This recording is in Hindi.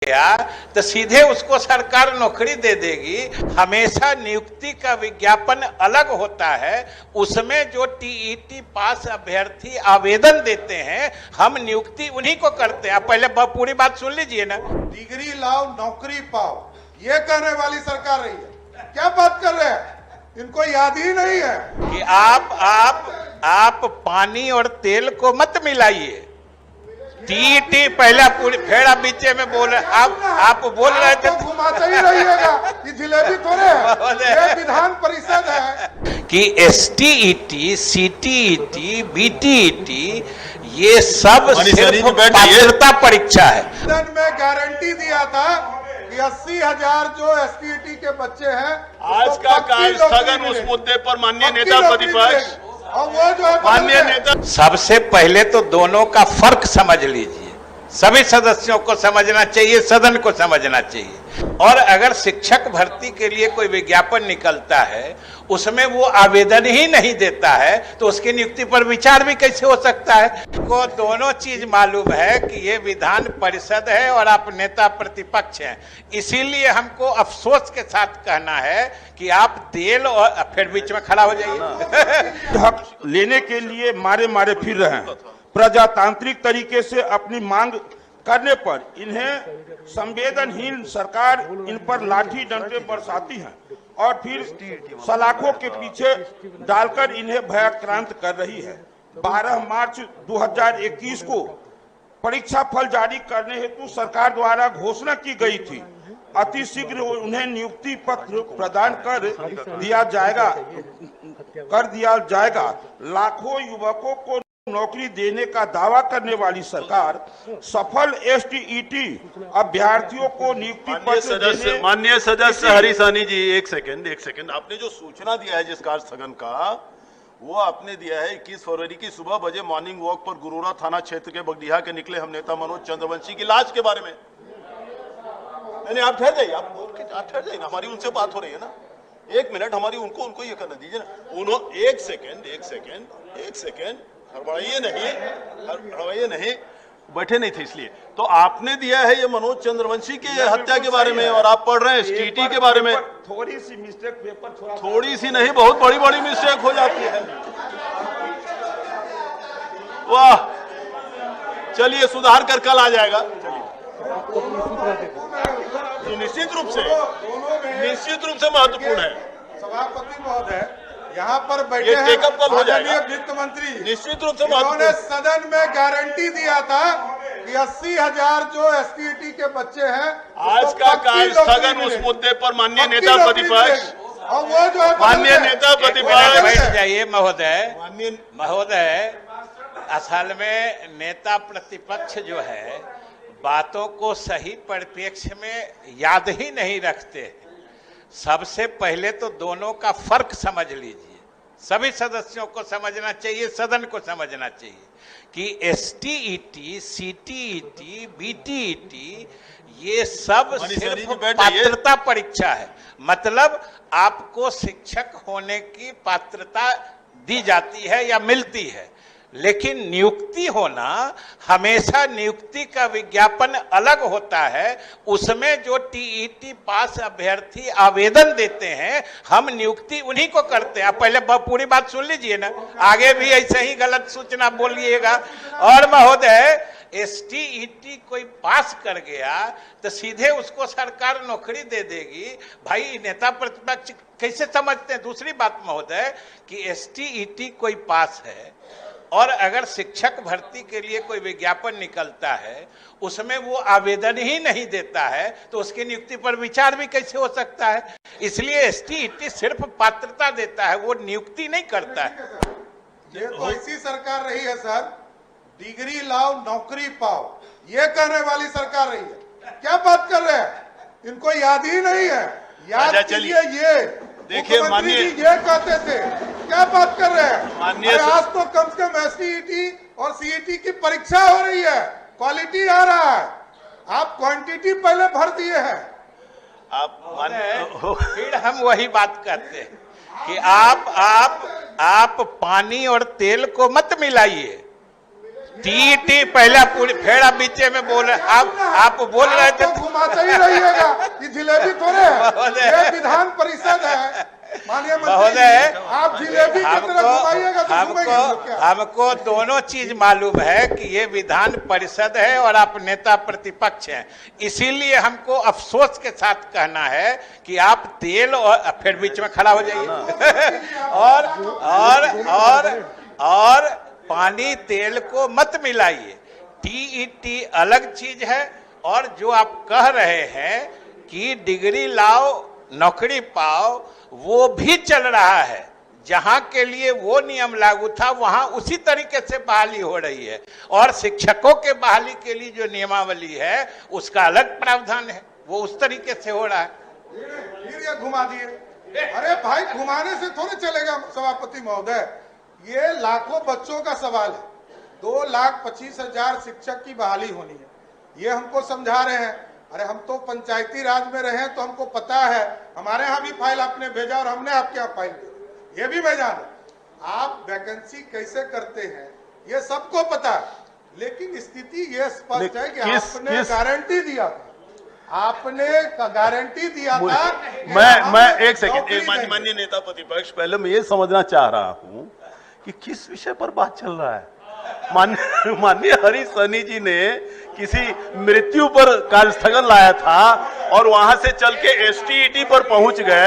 गया तो सीधे उसको सरकार नौकरी दे देगी। हमेशा नियुक्ति का विज्ञापन अलग होता है, उसमें जो टीईटी पास अभ्यर्थी आवेदन देते हैं हम नियुक्ति उन्हीं को करते हैं। आप पहले पूरी बात सुन लीजिए ना। डिग्री लाओ नौकरी पाओ, ये कहने वाली सरकार रही है। क्या बात कर रहे हैं, इनको याद ही नहीं है कि आप पानी और तेल को मत मिलाइए। टीईटी पहला पूरी फिर आप बीचे में बोल रहे, आप बोल रहे थे तो घुमाते ही रहिएगा, ये जिलेबी थोड़े है, ये विधान परिषद है कि एसटीईटी, सीटीईटी, बीटीईटी ये सब सिर्फ पात्रता परीक्षा है। सदन में गारंटी दिया था कि 80,000 जो एसटीईटी के बच्चे हैं आज का कार्य स्थगन उस मुद्दे पर माननीय नेता प्रतिपक्ष और वो जो माननीय नेता सबसे पहले तो दोनों का फर्क समझ लीजिए। सभी सदस्यों को समझना चाहिए, सदन को समझना चाहिए। और अगर शिक्षक भर्ती के लिए कोई विज्ञापन निकलता है उसमें वो आवेदन ही नहीं देता है तो उसकी नियुक्ति पर विचार भी कैसे हो सकता है। को दोनों चीज मालूम है कि ये विधान परिषद है और आप नेता प्रतिपक्ष हैं, इसीलिए हमको अफसोस के साथ कहना है कि आप तेल और फिर बीच में खड़ा हो जाइए। हक लेने के लिए मारे मारे फिर रहे हैं। प्रजातांत्रिक तरीके से अपनी मांग करने पर इन्हें संवेदनहीन सरकार इन पर लाठी डंडे बरसाती है और फिर सलाखों के पीछे डालकर इन्हें भयाक्रांत कर रही है। 12 मार्च 2021 को परीक्षा फल जारी करने हेतु सरकार द्वारा घोषणा की गई थी। अतिशीघ्र उन्हें नियुक्ति पत्र प्रदान कर दिया जाएगा। लाखों युवकों को नौकरी देने का दावा करने वाली सरकार सफल एसटीईटी अभ्यर्थियों को नियुक्ति पत्र माननीय सदस्य हरीसानी जी एक सेकंड आपने जो सूचना दिया है जिस कार्य स्थगन का वो आपने दिया है 21 फरवरी की सुबह बजे मॉर्निंग वॉक पर गुरुरा थाना क्षेत्र के बगडीहा के निकले हम नेता मनोज चंद्रवंशी की लाश के बारे में। नहीं आप ठहर जाइए, आप ठहर जाइए ना, हमारी उनसे बात हो रही है ना। एक मिनट हमारी उनको ये करना दीजिए ना। एक सेकेंड हड़बड़ाइए नहीं, बैठे नहीं थे इसलिए। तो आपने दिया है ये मनोज चंद्रवंशी की हत्या के बारे में और आप पढ़ रहे हैं एसटीईटी के बारे में। थोड़ी सी मिस्टेक पेपर थोड़ी सी नहीं, बहुत बड़ी बड़ी मिस्टेक हो जाती है। वाह, चलिए सुधार कर कल आ जाएगा। तो निश्चित रूप से महत्वपूर्ण है। सभापति महोदय यहाँ पर बैठे हैं माननीय वित्त मंत्री, निश्चित रूप से उन्होंने सदन में गारंटी दिया था कि 80,000 जो एसटीईटी के बच्चे हैं आज का कार्य स्थगन उस मुद्दे पर माननीय नेता प्रतिपक्ष और वो जो माननीय नेता प्रतिपक्ष बैठ जाइए महोदय। असल में नेता प्रतिपक्ष जो है बातों को सही परिप्रेक्ष्य में याद ही नहीं रखते। सबसे पहले तो दोनों का फर्क समझ लीजिए। सभी सदस्यों को समझना चाहिए, सदन को समझना चाहिए कि एसटीईटी, सीटीईटी, बीटीईटी ये सब सिर्फ पात्रता परीक्षा है। मतलब आपको शिक्षक होने की पात्रता दी जाती है या मिलती है, लेकिन नियुक्ति होना हमेशा नियुक्ति का विज्ञापन अलग होता है, उसमें जो टीईटी पास अभ्यर्थी आवेदन देते हैं हम नियुक्ति उन्हीं को करते हैं। आप पहले पूरी बात सुन लीजिए ना, आगे भी ऐसे ही गलत सूचना बोलिएगा। और महोदय एसटीईटी कोई पास कर गया तो सीधे उसको सरकार नौकरी दे देगी, भाई नेता प्रतिपक्ष कैसे समझते हैं। दूसरी बात महोदय कि एसटीईटी कोई पास है और अगर शिक्षक भर्ती के लिए कोई विज्ञापन निकलता है उसमें वो आवेदन ही नहीं देता है तो उसकी नियुक्ति पर विचार भी कैसे हो सकता है। इसलिए एसटीईटी सिर्फ पात्रता देता है, वो नियुक्ति नहीं करता है। ये तो ऐसी सरकार रही है सर, डिग्री लाओ नौकरी पाओ, ये कहने वाली सरकार रही है। क्या बात कर रहे हैं, इनको याद ही नहीं है। याद कीजिए, ये देखिए माननीय ये कहते थे। क्या बात कर रहे हैं माननीय, आज तो कम से कम एसटीईटी और सीईटी की परीक्षा हो रही है, क्वालिटी आ रहा है। आप क्वांटिटी पहले भर दिए हैं। फिर हम वही बात करते हैं कि आप पानी और तेल को मत मिलाइए। टीटी पहला पूरी फेड़ा बीचे में बोले आप बोल रहे थे तो घुमाते ही रहिएगा, ये जिलेबी थोड़े है, ये विधान परिषद है। माननीय मंत्री महोदय, जी, आप जिलेबी की तरह घुमाइएगा तो घूमेंगे लोग क्या? हमको दोनों चीज मालूम है कि ये विधान परिषद है और आप नेता प्रतिपक्ष हैं, इसीलिए हमको अफसोस के साथ कहना है कि आप तेल और फिर बीच में खड़ा हो जाइए और पानी तेल को मत मिलाइए। टीईटी अलग चीज है और जो आप कह रहे हैं कि डिग्री लाओ नौकरी पाओ, वो भी चल रहा है। जहां के लिए वो नियम लागू था वहां उसी तरीके से बहाली हो रही है, और शिक्षकों के बहाली के लिए जो नियमावली है उसका अलग प्रावधान है, वो उस तरीके से हो रहा है। फिर ये घुमा दिए। अरे भाई, घुमाने से थोड़े चलेगा सभापति महोदय, ये लाखों बच्चों का सवाल है। 2,25,000 शिक्षक की बहाली होनी है, ये हमको समझा रहे हैं। अरे हम तो पंचायती राज में रहे हैं तो हमको पता है, हमारे यहाँ भी फाइल आपने भेजा और हमने आपके यहाँ फाइल भेजा, ये भी मैं जाना। आप वैकेंसी कैसे करते हैं ये सबको पता है, लेकिन स्थिति ये स्पष्ट है कि आपने गारंटी दिया था, आपने गारंटी दिया था। मैं एक सेकंड, माननीय नेता प्रतिपक्ष, पहले मैं ये समझना चाह रहा हूं कि किस विषय पर बात चल रहा है। माननीय हरीश सहनी जी ने किसी मृत्यु पर कार्यस्थगन लाया था और वहां से चल के एसटीईटी पर पहुंच गए।